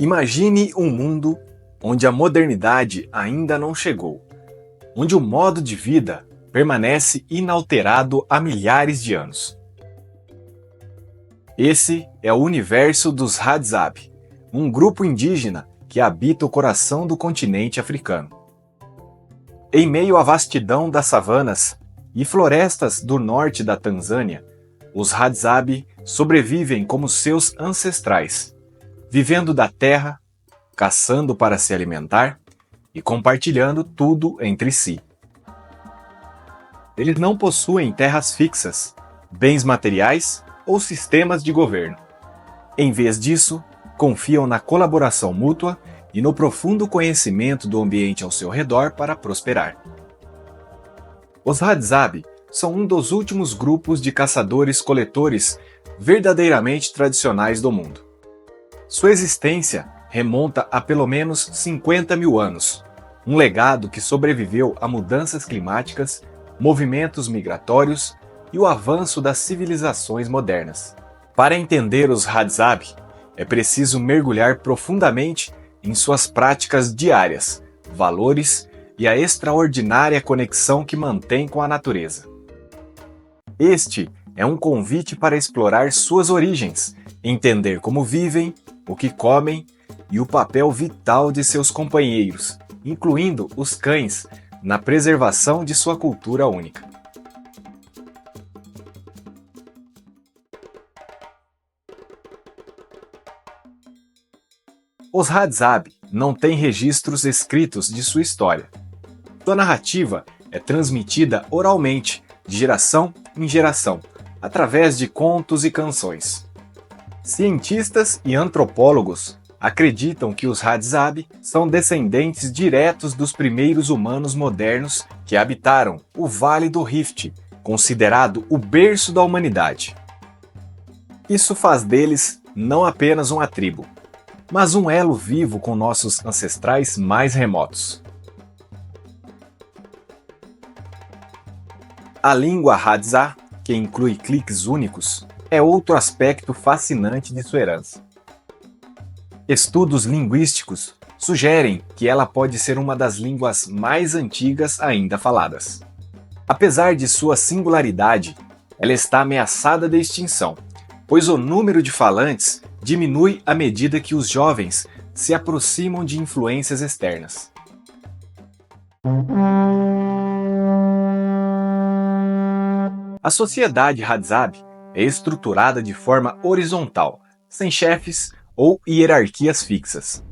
Imagine um mundo onde a modernidade ainda não chegou, onde o modo de vida permanece inalterado há milhares de anos. Esse é o universo dos Hadzabe, um grupo indígena que habita o coração do continente africano. Em meio à vastidão das savanas e florestas do norte da Tanzânia, os Hadzabe sobrevivem como seus ancestrais, vivendo da terra, caçando para se alimentar e compartilhando tudo entre si. Eles não possuem terras fixas, bens materiais ou sistemas de governo. Em vez disso, confiam na colaboração mútua e no profundo conhecimento do ambiente ao seu redor para prosperar. Os Hadzabe são um dos últimos grupos de caçadores-coletores verdadeiramente tradicionais do mundo. Sua existência remonta a pelo menos 50 mil anos, um legado que sobreviveu a mudanças climáticas, movimentos migratórios e o avanço das civilizações modernas. Para entender os Hadzabe, é preciso mergulhar profundamente em suas práticas diárias, valores e a extraordinária conexão que mantém com a natureza. Este é um convite para explorar suas origens, entender como vivem, o que comem e o papel vital de seus companheiros, incluindo os cães, na preservação de sua cultura única. Os Hadzabe não têm registros escritos de sua história. Sua narrativa é transmitida oralmente, de geração em geração, através de contos e canções. Cientistas e antropólogos acreditam que os Hadzabe são descendentes diretos dos primeiros humanos modernos que habitaram o Vale do Rift, considerado o berço da humanidade. Isso faz deles não apenas uma tribo, mas um elo vivo com nossos ancestrais mais remotos. A língua Hadza, que inclui cliques únicos, é outro aspecto fascinante de sua herança. Estudos linguísticos sugerem que ela pode ser uma das línguas mais antigas ainda faladas. Apesar de sua singularidade, ela está ameaçada de extinção, pois o número de falantes diminui à medida que os jovens se aproximam de influências externas. A sociedade Hadzabe é estruturada de forma horizontal, sem chefes ou hierarquias fixas.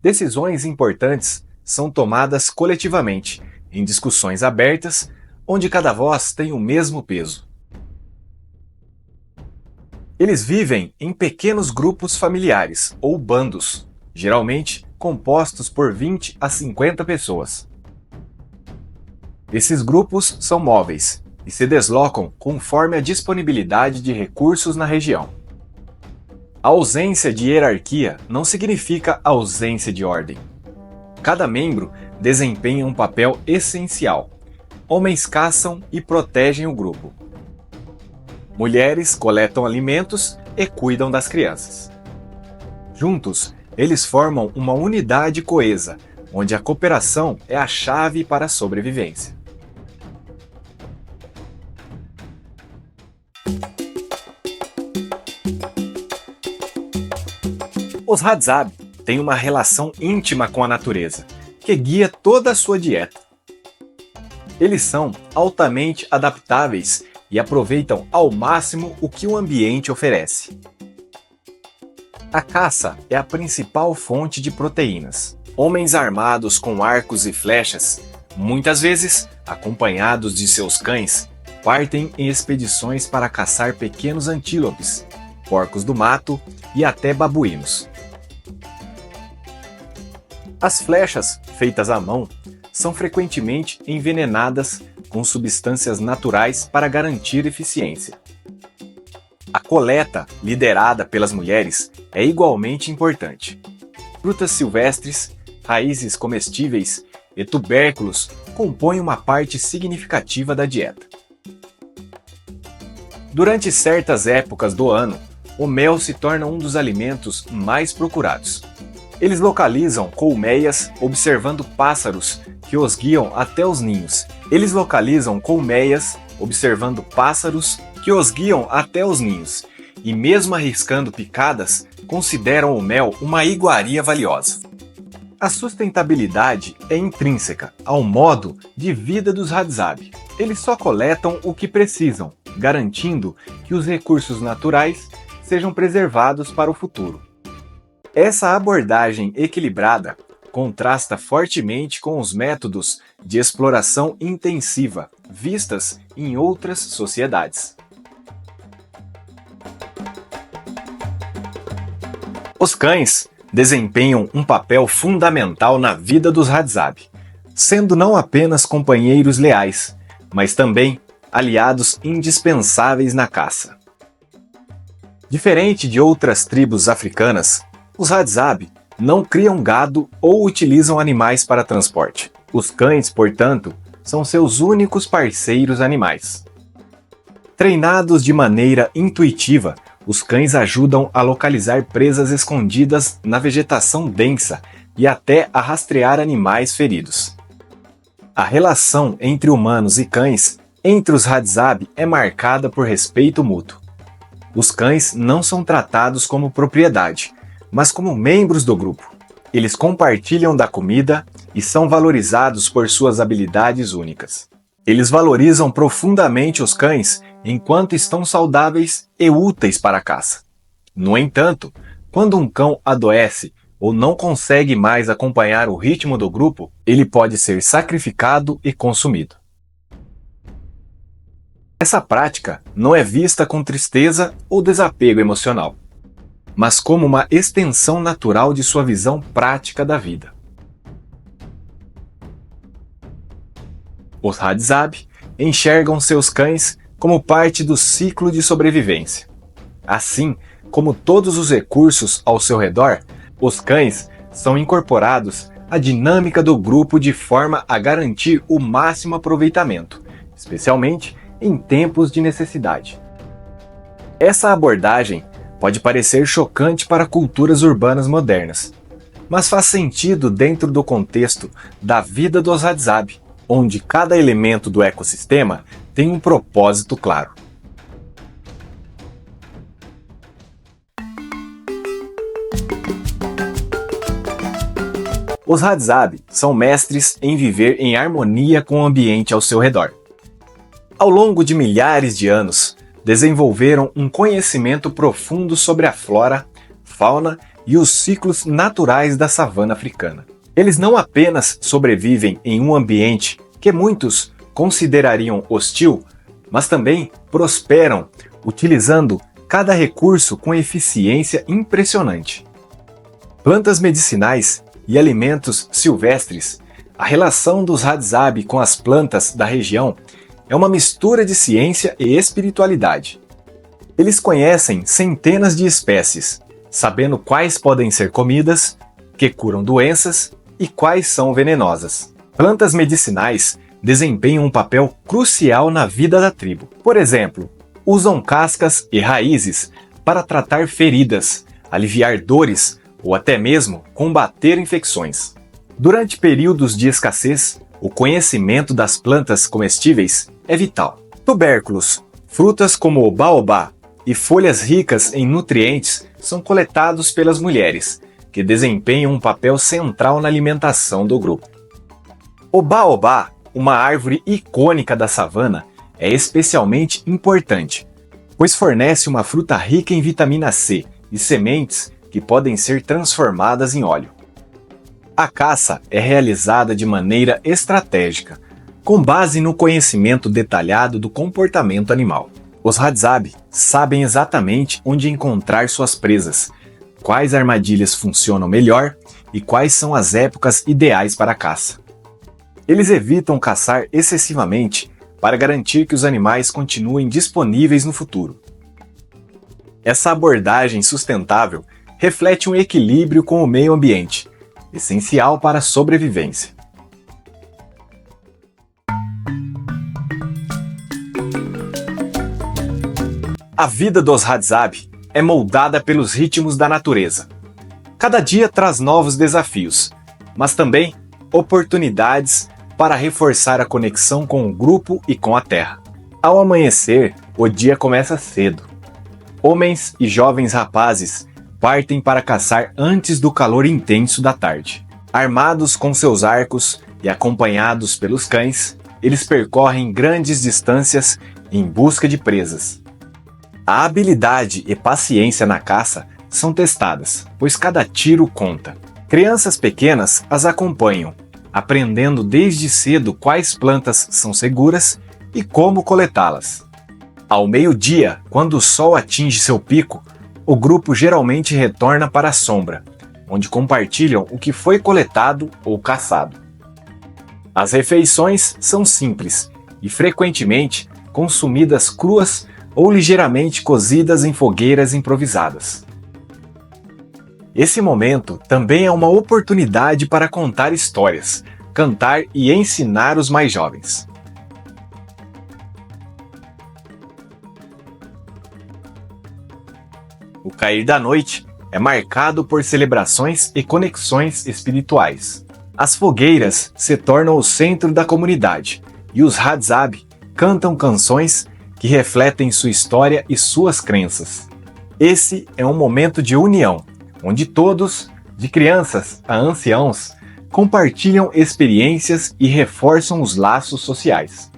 Decisões importantes são tomadas coletivamente, em discussões abertas, onde cada voz tem o mesmo peso. Eles vivem em pequenos grupos familiares ou bandos, geralmente compostos por 20 a 50 pessoas. Esses grupos são móveis e se deslocam conforme a disponibilidade de recursos na região. A ausência de hierarquia não significa ausência de ordem. Cada membro desempenha um papel essencial. Homens caçam e protegem o grupo. Mulheres coletam alimentos e cuidam das crianças. Juntos, eles formam uma unidade coesa, onde a cooperação é a chave para a sobrevivência. Os Hadzabe têm uma relação íntima com a natureza, que guia toda a sua dieta. Eles são altamente adaptáveis e aproveitam ao máximo o que o ambiente oferece. A caça é a principal fonte de proteínas. Homens armados com arcos e flechas, muitas vezes acompanhados de seus cães, partem em expedições para caçar pequenos antílopes, porcos do mato e até babuínos. As flechas, feitas à mão, são frequentemente envenenadas com substâncias naturais para garantir eficiência. A coleta, liderada pelas mulheres, é igualmente importante. Frutas silvestres, raízes comestíveis e tubérculos compõem uma parte significativa da dieta. Durante certas épocas do ano, o mel se torna um dos alimentos mais procurados. Eles localizam colmeias observando pássaros que os guiam até os ninhos. E mesmo arriscando picadas, consideram o mel uma iguaria valiosa. A sustentabilidade é intrínseca ao modo de vida dos Hadzabe. Eles só coletam o que precisam, garantindo que os recursos naturais sejam preservados para o futuro. Essa abordagem equilibrada contrasta fortemente com os métodos de exploração intensiva vistas em outras sociedades. Os cães desempenham um papel fundamental na vida dos Hadzabe, sendo não apenas companheiros leais, mas também aliados indispensáveis na caça. Diferente de outras tribos africanas, os Hadzabe não criam gado ou utilizam animais para transporte. Os cães, portanto, são seus únicos parceiros animais. Treinados de maneira intuitiva, os cães ajudam a localizar presas escondidas na vegetação densa e até a rastrear animais feridos. A relação entre humanos e cães entre os Hadzabe é marcada por respeito mútuo. Os cães não são tratados como propriedade, mas como membros do grupo. Eles compartilham da comida e são valorizados por suas habilidades únicas. Eles valorizam profundamente os cães enquanto estão saudáveis e úteis para a caça. No entanto, quando um cão adoece ou não consegue mais acompanhar o ritmo do grupo, ele pode ser sacrificado e consumido. Essa prática não é vista com tristeza ou desapego emocional, mas como uma extensão natural de sua visão prática da vida. Os Hadzabe enxergam seus cães como parte do ciclo de sobrevivência. Assim como todos os recursos ao seu redor, os cães são incorporados à dinâmica do grupo de forma a garantir o máximo aproveitamento, especialmente em tempos de necessidade. Essa abordagem pode parecer chocante para culturas urbanas modernas, mas faz sentido dentro do contexto da vida dos Hadzabe, onde cada elemento do ecossistema tem um propósito claro. Os Hadzabe são mestres em viver em harmonia com o ambiente ao seu redor. Ao longo de milhares de anos, desenvolveram um conhecimento profundo sobre a flora, fauna e os ciclos naturais da savana africana. Eles não apenas sobrevivem em um ambiente que muitos considerariam hostil, mas também prosperam, utilizando cada recurso com eficiência impressionante. Plantas medicinais e alimentos silvestres, a relação dos Hadzabe com as plantas da região é uma mistura de ciência e espiritualidade. Eles conhecem centenas de espécies, sabendo quais podem ser comidas, que curam doenças e quais são venenosas. Plantas medicinais desempenham um papel crucial na vida da tribo. Por exemplo, usam cascas e raízes para tratar feridas, aliviar dores ou até mesmo combater infecções. Durante períodos de escassez, o conhecimento das plantas comestíveis é vital. Tubérculos, frutas como o baobá e folhas ricas em nutrientes são coletados pelas mulheres, que desempenham um papel central na alimentação do grupo. O baobá, uma árvore icônica da savana, é especialmente importante, pois fornece uma fruta rica em vitamina C e sementes que podem ser transformadas em óleo. A caça é realizada de maneira estratégica, com base no conhecimento detalhado do comportamento animal. Os Hadzabe sabem exatamente onde encontrar suas presas, quais armadilhas funcionam melhor e quais são as épocas ideais para a caça. Eles evitam caçar excessivamente para garantir que os animais continuem disponíveis no futuro. Essa abordagem sustentável reflete um equilíbrio com o meio ambiente, essencial para a sobrevivência. A vida dos Hadzabe é moldada pelos ritmos da natureza. Cada dia traz novos desafios, mas também oportunidades para reforçar a conexão com o grupo e com a terra. Ao amanhecer, o dia começa cedo. Homens e jovens rapazes partem para caçar antes do calor intenso da tarde. Armados com seus arcos e acompanhados pelos cães, eles percorrem grandes distâncias em busca de presas. A habilidade e paciência na caça são testadas, pois cada tiro conta. Crianças pequenas as acompanham, aprendendo desde cedo quais plantas são seguras e como coletá-las. Ao meio-dia, quando o sol atinge seu pico, o grupo geralmente retorna para a sombra, onde compartilham o que foi coletado ou caçado. As refeições são simples e frequentemente consumidas cruas ou ligeiramente cozidas em fogueiras improvisadas. Esse momento também é uma oportunidade para contar histórias, cantar e ensinar os mais jovens. O cair da noite é marcado por celebrações e conexões espirituais. As fogueiras se tornam o centro da comunidade e os Hadzabe cantam canções que refletem sua história e suas crenças. Esse é um momento de união, onde todos, de crianças a anciãos, compartilham experiências e reforçam os laços sociais.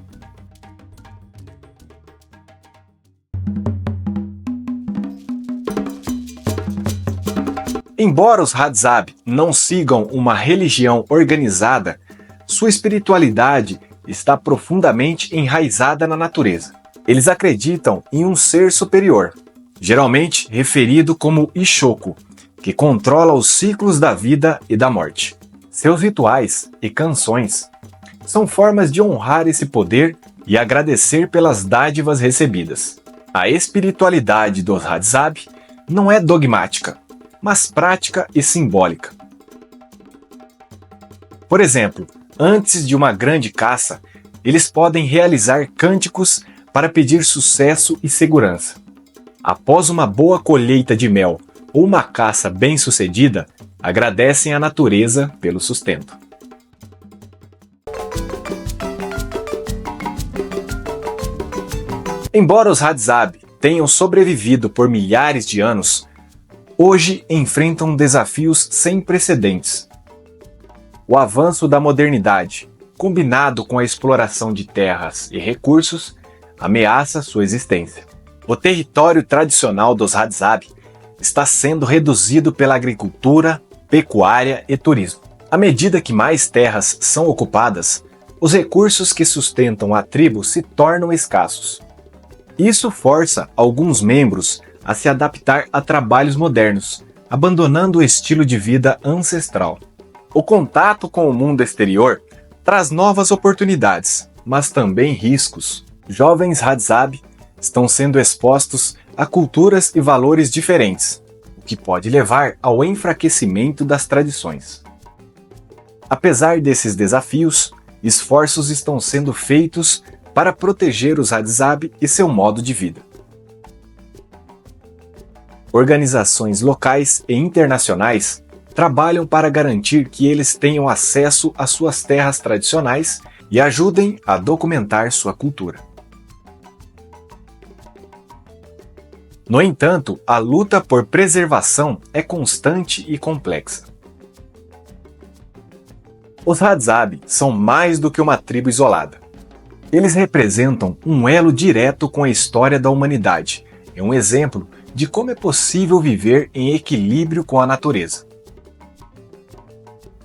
Embora os Hadzabe não sigam uma religião organizada, sua espiritualidade está profundamente enraizada na natureza. Eles acreditam em um ser superior, geralmente referido como Ishoku, que controla os ciclos da vida e da morte. Seus rituais e canções são formas de honrar esse poder e agradecer pelas dádivas recebidas. A espiritualidade dos Hadzabe não é dogmática, mas prática e simbólica. Por exemplo, antes de uma grande caça, eles podem realizar cânticos para pedir sucesso e segurança. Após uma boa colheita de mel ou uma caça bem-sucedida, agradecem à natureza pelo sustento. Embora os Hadzabe tenham sobrevivido por milhares de anos, hoje enfrentam desafios sem precedentes. O avanço da modernidade, combinado com a exploração de terras e recursos, ameaça sua existência. O território tradicional dos Hadzabe está sendo reduzido pela agricultura, pecuária e turismo. À medida que mais terras são ocupadas, os recursos que sustentam a tribo se tornam escassos. Isso força alguns membros a se adaptar a trabalhos modernos, abandonando o estilo de vida ancestral. O contato com o mundo exterior traz novas oportunidades, mas também riscos. Jovens Hadzabe estão sendo expostos a culturas e valores diferentes, o que pode levar ao enfraquecimento das tradições. Apesar desses desafios, esforços estão sendo feitos para proteger os Hadzabe e seu modo de vida. Organizações locais e internacionais trabalham para garantir que eles tenham acesso às suas terras tradicionais e ajudem a documentar sua cultura. No entanto, a luta por preservação é constante e complexa. Os Hadzabe são mais do que uma tribo isolada. Eles representam um elo direto com a história da humanidade. É um exemplo de como é possível viver em equilíbrio com a natureza.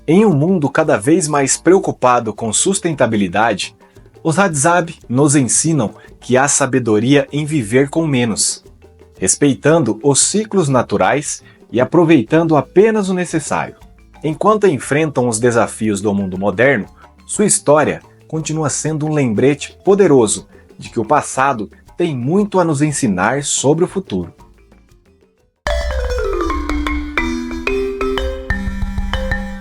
Em um mundo cada vez mais preocupado com sustentabilidade, os Hadzabe nos ensinam que há sabedoria em viver com menos, respeitando os ciclos naturais e aproveitando apenas o necessário. Enquanto enfrentam os desafios do mundo moderno, sua história continua sendo um lembrete poderoso de que o passado tem muito a nos ensinar sobre o futuro.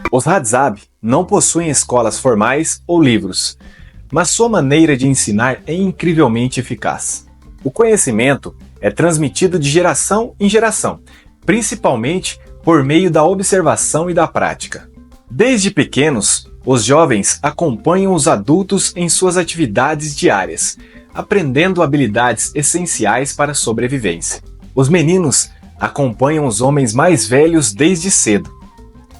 Os Hadzabe não possuem escolas formais ou livros, mas sua maneira de ensinar é incrivelmente eficaz. O conhecimento é transmitido de geração em geração, principalmente por meio da observação e da prática. Desde pequenos, os jovens acompanham os adultos em suas atividades diárias, aprendendo habilidades essenciais para a sobrevivência. Os meninos acompanham os homens mais velhos desde cedo.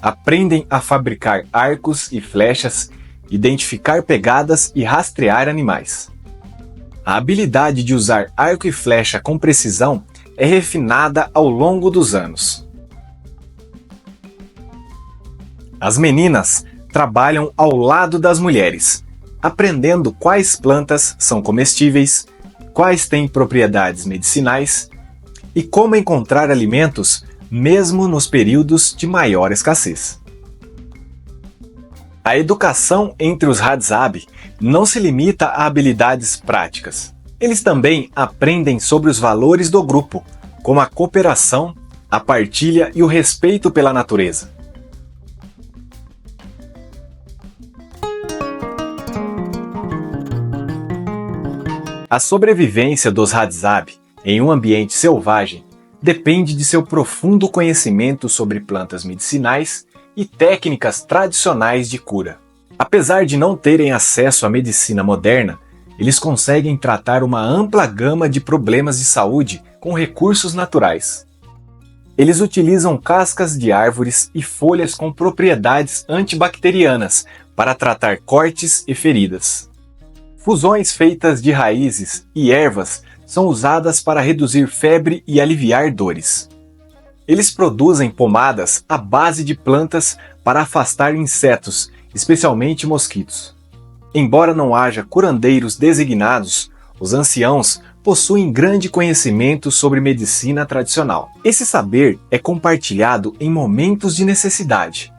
Aprendem a fabricar arcos e flechas, identificar pegadas e rastrear animais. A habilidade de usar arco e flecha com precisão é refinada ao longo dos anos. As meninas trabalham ao lado das mulheres, aprendendo quais plantas são comestíveis, quais têm propriedades medicinais e como encontrar alimentos mesmo nos períodos de maior escassez. A educação entre os Hadzabe não se limita a habilidades práticas. Eles também aprendem sobre os valores do grupo, como a cooperação, a partilha e o respeito pela natureza. A sobrevivência dos Hadzabe em um ambiente selvagem depende de seu profundo conhecimento sobre plantas medicinais e técnicas tradicionais de cura. Apesar de não terem acesso à medicina moderna, eles conseguem tratar uma ampla gama de problemas de saúde com recursos naturais. Eles utilizam cascas de árvores e folhas com propriedades antibacterianas para tratar cortes e feridas. Fusões feitas de raízes e ervas são usadas para reduzir febre e aliviar dores. Eles produzem pomadas à base de plantas para afastar insetos, especialmente mosquitos. Embora não haja curandeiros designados, os anciãos possuem grande conhecimento sobre medicina tradicional. Esse saber é compartilhado em momentos de necessidade,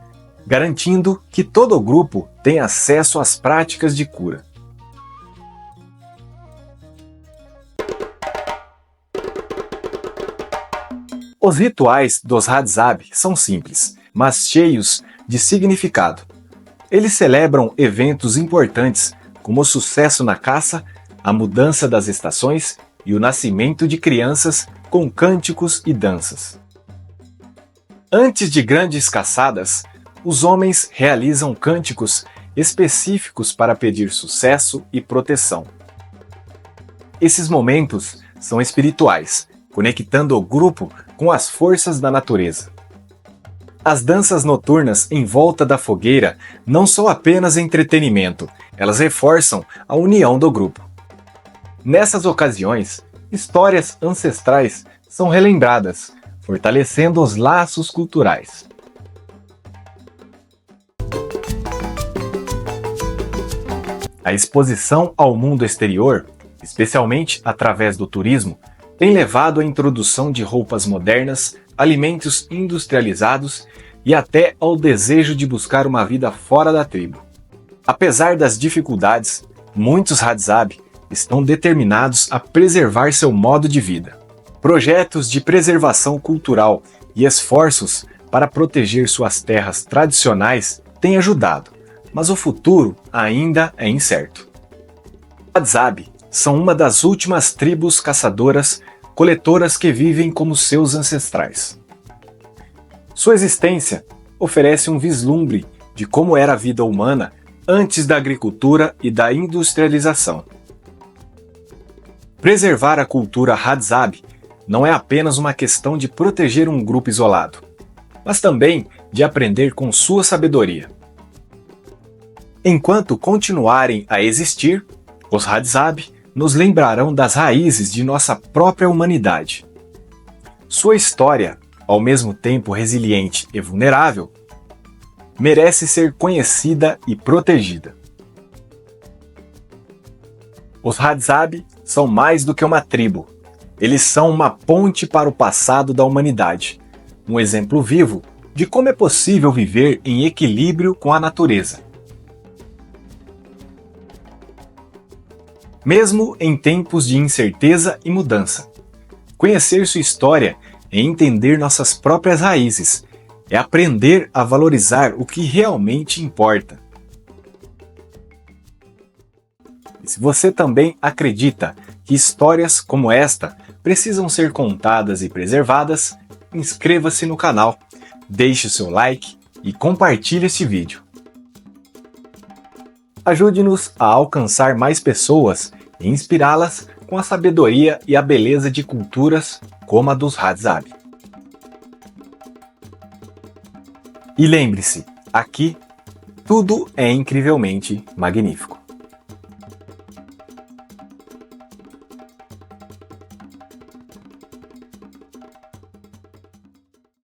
garantindo que todo o grupo tenha acesso às práticas de cura. Os rituais dos Hadzabe são simples, mas cheios de significado. Eles celebram eventos importantes, como o sucesso na caça, a mudança das estações e o nascimento de crianças com cânticos e danças. Antes de grandes caçadas, os homens realizam cânticos específicos para pedir sucesso e proteção. Esses momentos são espirituais, conectando o grupo com as forças da natureza. As danças noturnas em volta da fogueira não são apenas entretenimento, elas reforçam a união do grupo. Nessas ocasiões, histórias ancestrais são relembradas, fortalecendo os laços culturais. A exposição ao mundo exterior, especialmente através do turismo, tem levado à introdução de roupas modernas, alimentos industrializados e até ao desejo de buscar uma vida fora da tribo. Apesar das dificuldades, muitos Hadzabe estão determinados a preservar seu modo de vida. Projetos de preservação cultural e esforços para proteger suas terras tradicionais têm ajudado, mas o futuro ainda é incerto. Hadzabe são uma das últimas tribos caçadoras coletoras que vivem como seus ancestrais. Sua existência oferece um vislumbre de como era a vida humana antes da agricultura e da industrialização. Preservar a cultura Hadzabe não é apenas uma questão de proteger um grupo isolado, mas também de aprender com sua sabedoria. Enquanto continuarem a existir, os Hadzabe nos lembrarão das raízes de nossa própria humanidade. Sua história, ao mesmo tempo resiliente e vulnerável, merece ser conhecida e protegida. Os Hadzabe são mais do que uma tribo. Eles são uma ponte para o passado da humanidade, um exemplo vivo de como é possível viver em equilíbrio com a natureza. Mesmo em tempos de incerteza e mudança, conhecer sua história é entender nossas próprias raízes, é aprender a valorizar o que realmente importa. E se você também acredita que histórias como esta precisam ser contadas e preservadas, inscreva-se no canal, Deixe o seu like e compartilhe este vídeo. Ajude-nos a alcançar mais pessoas e inspirá-las com a sabedoria e a beleza de culturas como a dos Hadzabe. E lembre-se, aqui tudo é incrivelmente magnífico.